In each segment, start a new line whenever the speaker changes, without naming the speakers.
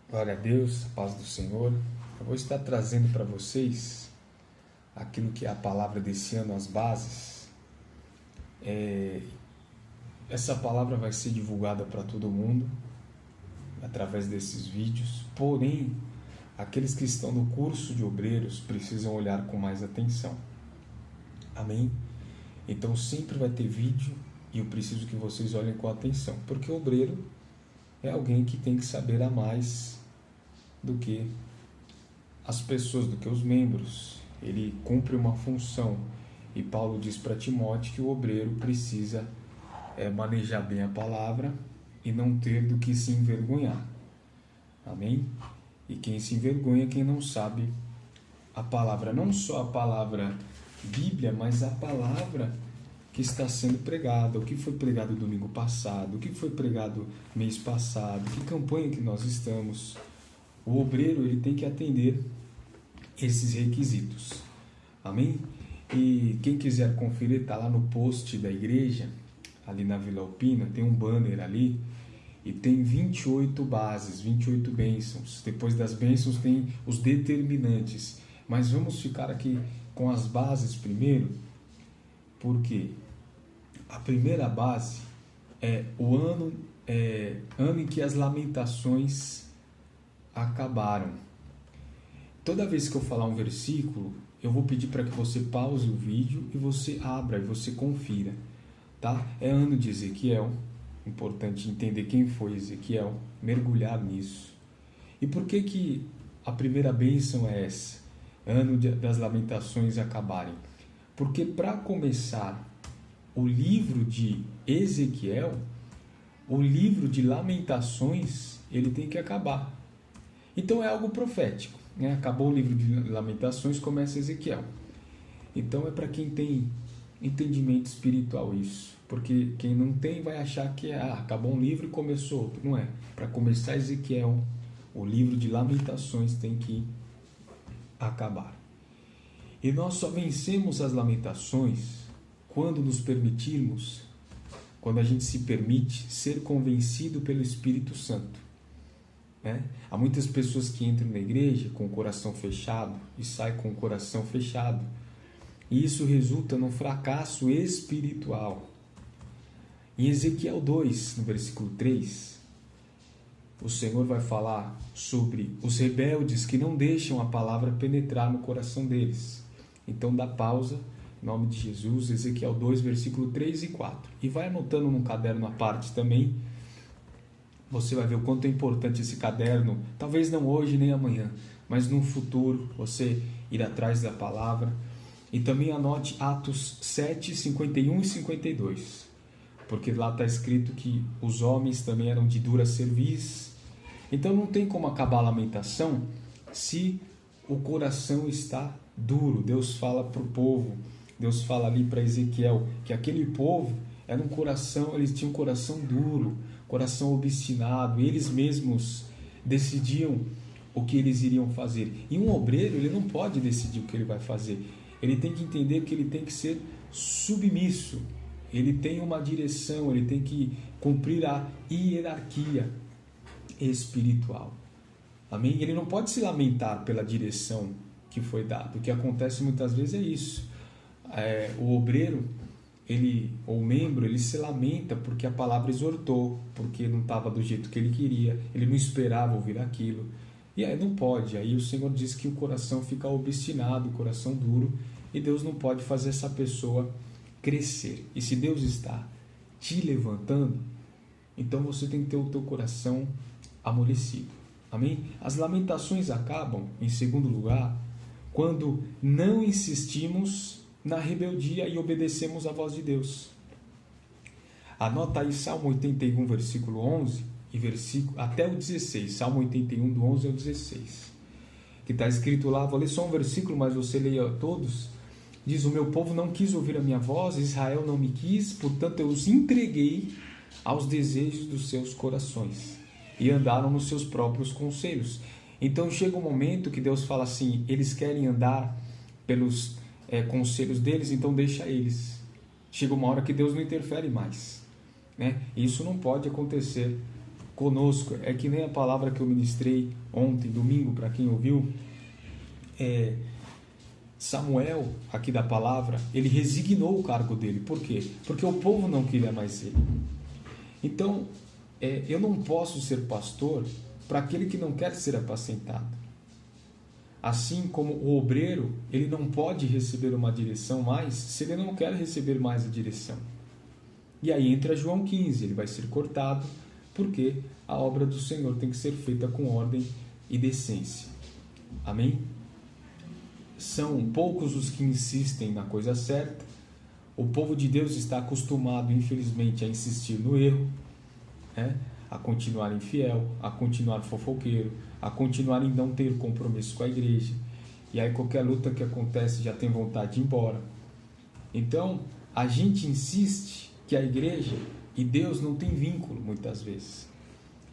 Glória a Deus, paz do Senhor. Eu vou estar trazendo para vocês aquilo que é a palavra desse ano, as bases. Essa palavra vai ser divulgada para todo mundo através desses vídeos, porém, aqueles que estão no curso de obreiros precisam olhar com mais atenção. Amém? Então sempre vai ter vídeo e eu preciso que vocês olhem com atenção, porque o obreiro é alguém que tem que saber a mais do que as pessoas, do que os membros. Ele cumpre uma função e Paulo diz para Timóteo que o obreiro precisa manejar bem a palavra e não ter do que se envergonhar. Amém? E quem se envergonha é quem não sabe a palavra, não só a palavra Bíblia, mas a palavra que está sendo pregada, o que foi pregado domingo passado, o que foi pregado mês passado, que campanha que nós estamos. O obreiro ele tem que atender esses requisitos. Amém? E quem quiser conferir, está lá no post da igreja, ali na Vila Alpina, tem um banner ali, e tem 28 bases, 28 bênçãos. Depois das bênçãos tem os determinantes. Mas vamos ficar aqui com as bases primeiro, porque a primeira base é o ano em que as lamentações acabaram. Toda vez que eu falar um versículo, eu vou pedir para que você pause o vídeo e você abra e você confira, tá? É ano de Ezequiel, importante entender quem foi Ezequiel, mergulhar nisso. E por que a primeira bênção é essa? Ano das lamentações acabarem. Porque para começar o livro de Ezequiel, o livro de lamentações, ele tem que acabar. Então é algo profético, né? Acabou o livro de lamentações, começa Ezequiel. Então é para quem tem entendimento espiritual isso. Porque quem não tem vai achar que acabou um livro e começou outro. Não é. Para começar Ezequiel, o livro de lamentações tem que acabar. E nós só vencemos as lamentações quando nos permitirmos, quando a gente se permite ser convencido pelo Espírito Santo. Né? Há muitas pessoas que entram na igreja com o coração fechado e saem com o coração fechado. E isso resulta num fracasso espiritual. Em Ezequiel 2, no versículo 3, o Senhor vai falar sobre os rebeldes que não deixam a palavra penetrar no coração deles. Então dá pausa, em nome de Jesus, Ezequiel 2, versículo 3 e 4. E vai anotando num caderno à parte também. Você vai ver o quanto é importante esse caderno, talvez não hoje nem amanhã, mas no futuro você ir atrás da palavra. E também anote Atos 7, 51 e 52, porque lá está escrito que os homens também eram de dura cerviz. Então não tem como acabar a lamentação se o coração está duro. Deus fala para o povo, Deus fala ali para Ezequiel, que aquele povo era um coração, eles tinham um coração duro, coração obstinado, eles mesmos decidiam o que eles iriam fazer. E um obreiro, ele não pode decidir o que ele vai fazer. Ele tem que entender que ele tem que ser submisso. Ele tem uma direção, ele tem que cumprir a hierarquia espiritual. Amém? Ele não pode se lamentar pela direção que foi dada. O que acontece muitas vezes é isso. O obreiro, ou o membro, ele se lamenta porque a palavra exortou, porque não estava do jeito que ele queria, ele não esperava ouvir aquilo. E aí não pode. Aí o Senhor diz que o coração fica obstinado, o coração duro, e Deus não pode fazer essa pessoa crescer. E se Deus está te levantando, então você tem que ter o teu coração amolecido. Amém? As lamentações acabam, em segundo lugar, quando não insistimos na rebeldia e obedecemos à voz de Deus. Anota aí Salmo 81, versículo 11 e até o 16. Salmo 81, do 11 ao 16. Que está escrito lá, vou ler só um versículo, mas você leia todos. Diz: o meu povo não quis ouvir a minha voz, Israel não me quis, portanto eu os entreguei aos desejos dos seus corações e andaram nos seus próprios conselhos. Então chega um momento que Deus fala assim, eles querem andar pelos conselhos deles, então deixa eles. Chega uma hora que Deus não interfere mais, né? Isso não pode acontecer conosco. É que nem a palavra que eu ministrei ontem, domingo, para quem ouviu. Samuel, aqui da palavra, ele resignou o cargo dele. Por quê? Porque o povo não queria mais ele. Então, eu não posso ser pastor para aquele que não quer ser apacentado. Assim como o obreiro, ele não pode receber uma direção mais se ele não quer receber mais a direção. E aí entra João 15, ele vai ser cortado, porque a obra do Senhor tem que ser feita com ordem e decência. Amém? São poucos os que insistem na coisa certa. O povo de Deus está acostumado, infelizmente, a insistir no erro, a continuar infiel, a continuar fofoqueiro, a continuar em não ter compromisso com a igreja. E aí qualquer luta que acontece já tem vontade de ir embora. Então, a gente insiste que a igreja e Deus não tem vínculo, muitas vezes.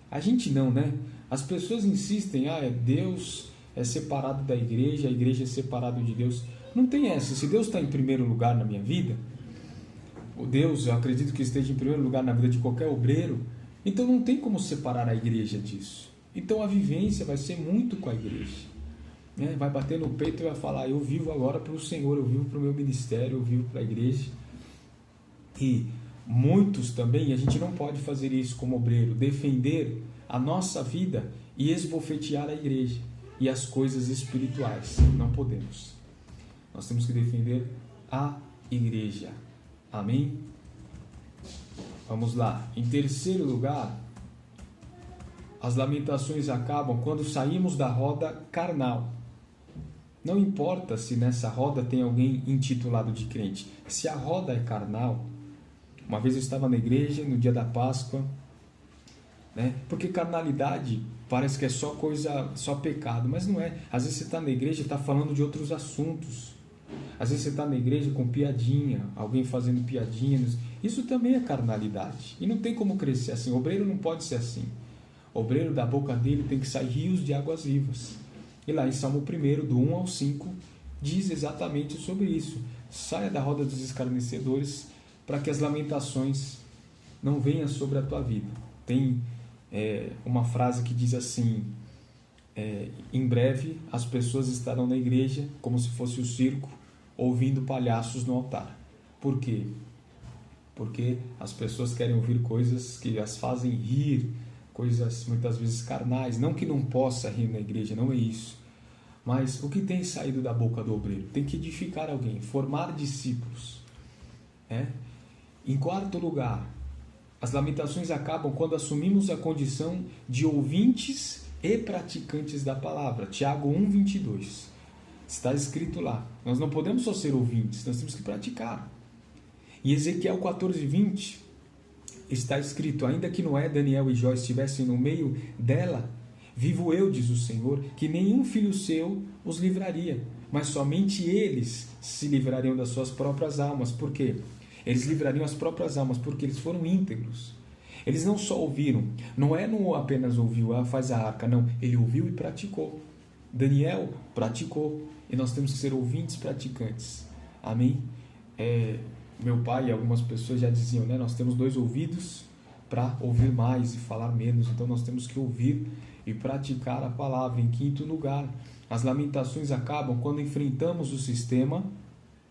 A gente não, né? As pessoas insistem, Deus é separado da igreja, a igreja é separada de Deus. Não tem essa. Se Deus está em primeiro lugar na minha vida, o Deus, eu acredito que esteja em primeiro lugar na vida de qualquer obreiro, então não tem como separar a igreja disso. Então a vivência vai ser muito com a igreja. Vai bater no peito e vai falar, eu vivo agora para o Senhor, eu vivo para o meu ministério, eu vivo para a igreja. E muitos também, a gente não pode fazer isso como obreiro, defender a nossa vida e esbofetear a igreja e as coisas espirituais. Não podemos. Nós temos que defender a igreja. Amém? Vamos lá. Em terceiro lugar, as lamentações acabam quando saímos da roda carnal. Não importa se nessa roda tem alguém intitulado de crente. Se a roda é carnal, uma vez eu estava na igreja no dia da Páscoa, porque carnalidade parece que é só pecado, mas não é. Às vezes você está na igreja e está falando de outros assuntos. Às vezes você está na igreja com piadinha, alguém fazendo piadinhas. Isso também é carnalidade. E não tem como crescer assim. O obreiro não pode ser assim. O obreiro, da boca dele tem que sair rios de águas vivas. E lá em Salmo 1, do 1 ao 5, diz exatamente sobre isso. Saia da roda dos escarnecedores para que as lamentações não venham sobre a tua vida. Tem uma frase que diz assim, em breve as pessoas estarão na igreja como se fosse o circo, ouvindo palhaços no altar. Por quê? Porque as pessoas querem ouvir coisas que as fazem rir, coisas muitas vezes carnais. Não que não possa rir na igreja, não é isso. Mas o que tem saído da boca do obreiro? Tem que edificar alguém, formar discípulos. Em quarto lugar, as lamentações acabam quando assumimos a condição de ouvintes e praticantes da palavra. Tiago 1:22. Está escrito lá. Nós não podemos só ser ouvintes, nós temos que praticar. Em Ezequiel 14:20 está escrito, ainda que Noé, Daniel e Jó estivessem no meio dela, vivo eu, diz o Senhor, que nenhum filho seu os livraria, mas somente eles se livrariam das suas próprias almas. Por quê? Eles livrariam as próprias almas porque eles foram íntegros. Eles não só ouviram, Noé não apenas ouviu, faz a arca, não, ele ouviu e praticou. Daniel praticou, e nós temos que ser ouvintes praticantes. Amém? Meu pai e algumas pessoas já diziam, nós temos 2 ouvidos para ouvir mais e falar menos, então nós temos que ouvir e praticar a palavra. Em quinto lugar, as lamentações acabam quando enfrentamos o sistema.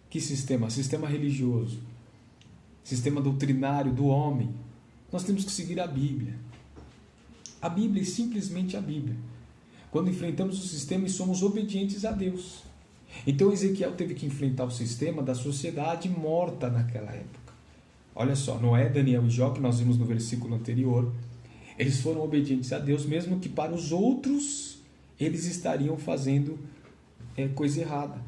Que sistema? Sistema religioso, sistema doutrinário do homem. Nós temos que seguir a Bíblia. A Bíblia é simplesmente a Bíblia. Quando enfrentamos o sistema e somos obedientes a Deus. Então Ezequiel teve que enfrentar o sistema da sociedade morta naquela época. Olha só, Noé, Daniel e Jó, que nós vimos no versículo anterior, eles foram obedientes a Deus, mesmo que para os outros eles estariam fazendo coisa errada.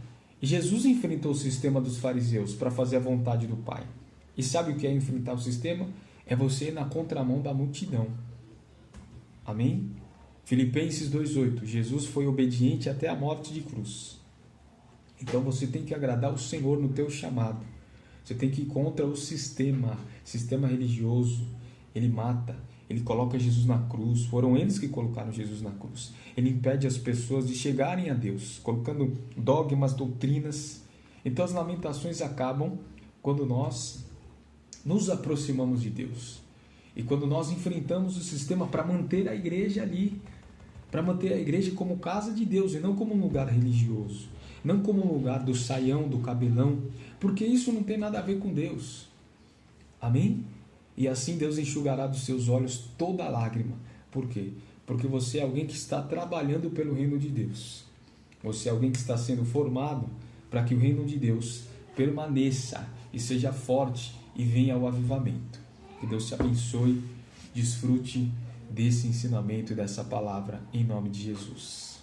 E Jesus enfrentou o sistema dos fariseus para fazer a vontade do Pai. E sabe o que é enfrentar o sistema? É você ir na contramão da multidão. Amém? Filipenses 2:8. Jesus foi obediente até a morte de cruz. Então você tem que agradar o Senhor no teu chamado. Você tem que ir contra o sistema religioso. Ele mata, ele coloca Jesus na cruz. Foram eles que colocaram Jesus na cruz. Ele impede as pessoas de chegarem a Deus, colocando dogmas, doutrinas. Então as lamentações acabam quando nós nos aproximamos de Deus. E quando nós enfrentamos o sistema para manter a igreja ali, para manter a igreja como casa de Deus e não como um lugar religioso, não como um lugar do saião, do cabelão, porque isso não tem nada a ver com Deus. Amém? E assim Deus enxugará dos seus olhos toda lágrima. Por quê? Porque você é alguém que está trabalhando pelo reino de Deus. Você é alguém que está sendo formado para que o reino de Deus permaneça e seja forte e venha ao avivamento. Que Deus te abençoe, desfrute desse ensinamento e dessa palavra em nome de Jesus.